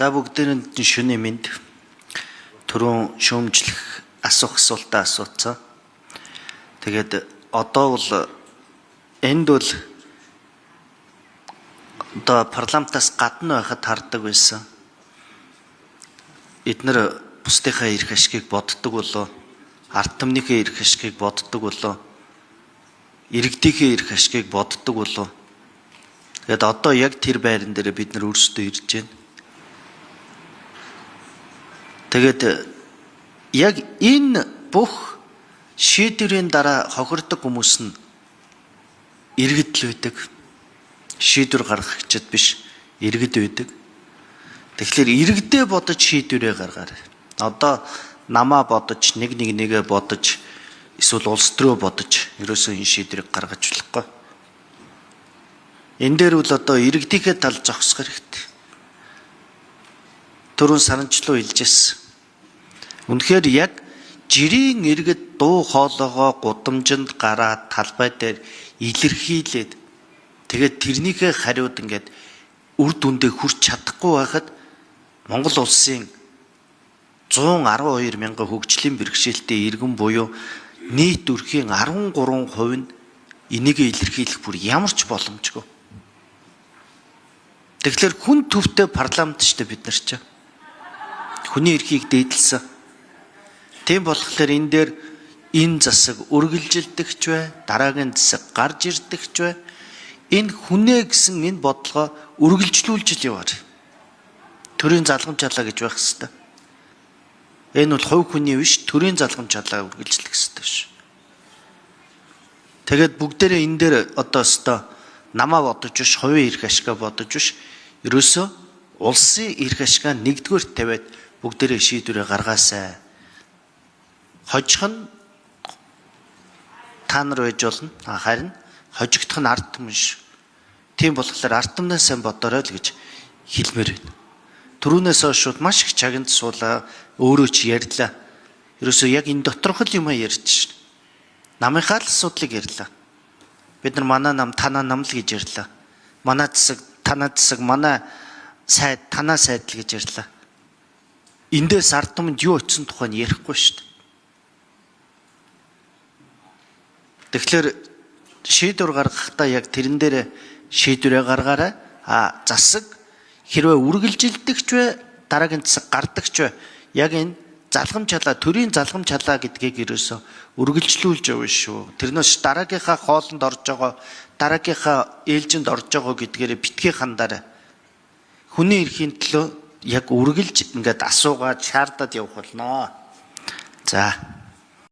За бүгдээрэнд шөнө минь түрүүн шүүмжлэх асуултаа асууцсан. Тэгээд одоо бол энд бол одоо парламентаас гадна байхад хардаг байсан. Эднэр бусдынхаа эрх ашгийг боддог болоо, ард түмнийхээ эрх ашгийг боддог болоо, иргэдийнхээ эрх ашгийг боддог болоо. Тэгээд одоо яг тэр байран дээр бид нар өөрсдөө ирж байна. Тэгээд яг энэ бүх шийдвэрийн дараа хохирдог хүмүүс нь иргэд л байдаг. Шийдвэр гаргагчид биш, иргэд байдаг. Тэгэхээр иргэдээ бодож шийдвэрээ гаргаарай. Одоо намаа бодож, нэгээ бодож, эсвэл улс төрөө бодож ерөөсөө энэ шийдвэрийг гаргаж болохгүй. Энэ дээр бол одоо иргэдийнхээ тал зогсох хэрэгтэй. Түрүүн санамжлуу хэлжсэн. Үнэхээр яг жирийн иргэд дуу хоолойгоо гудамжинд гараад талбай дээр илэрхийлээд тэгээд тэрнийхээ хариуд ингээд үр дүндээ хүрч чадахгүй байхад Монгол улсын 112 мянган хөгжлийн бэрхшээлтэй иргэн буюу нийт өрхийн 13% нь энийг илэрхийлэх бүр ямар ч боломжгүй. Тэгэхээр хүн төвтэй парламент шүү дээ бид нар ч. Хүний эрхийг дээдлсэн. Тийм болохоор энэ дээр энэ засаг үргэлжилдэгч бай, дараагийн засаг гарч ирдэгч бай. Энэ хүнээ гэсэн энэ бодлогоо үргэлжлүүлж л яваар. Төрийн залгамжлаа гэж байх хэвээр. Энэ бол хувь хүний биш, төрийн залгамжлаа үргэлжлэх хэвээр биш. Тэгээд бүгдээрээ энэ дээр одоо өстой намаа бодож биш, хувийн эрх ашгаа бодож биш, ерөөсөө улсын эрх ашгаа нэгдүгээр тавиад бүгдээрээ шийдвэрээ гаргаасай. Хожих нь та нар байж болно. Харин хожигдох нь ард түмэн ш. Тийм болохоор ард түмнээ сайн бодорой л гэж хэлмээр байна. Түрүүнээс хойш маш их чагнад суулаа, өөрөө ч ярьлаа. Ерөөсөө яг энэ доторх л юм ярьж шин. Намынхаа л асуудлыг ярьлаа. Бид нар манай нам, танаа нам л гэж ярьлаа. Манай засаг, танаа засаг, манай сайд, танаа сайд л гэж ярьлаа. Эндээс ард түмэнд юу очисон тухай нь ярихгүй шүү дээ. Тэгэхээр шийдвэр гаргахдаа яг тэрэн дээр шийдвэрээ гаргаарай. Засаг хэрвээ үргэлжилдэгч бай, дараагийн засаг гардагч бай. Яг энэ залгамж халаа, төрийн залгамж халаа гэдгийг ерөөсөө үргэлжлүүлж явна шүү. Тэрнээс дараагийнхаа хоолнд орж байгаа, дараагийнхаа ээлжинд орж байгаа гэдгээрээ битгий хандаарай. Хүний эрхийн төлөө яг үргэлж ингээд асуугаад шаардаад явах болно. За.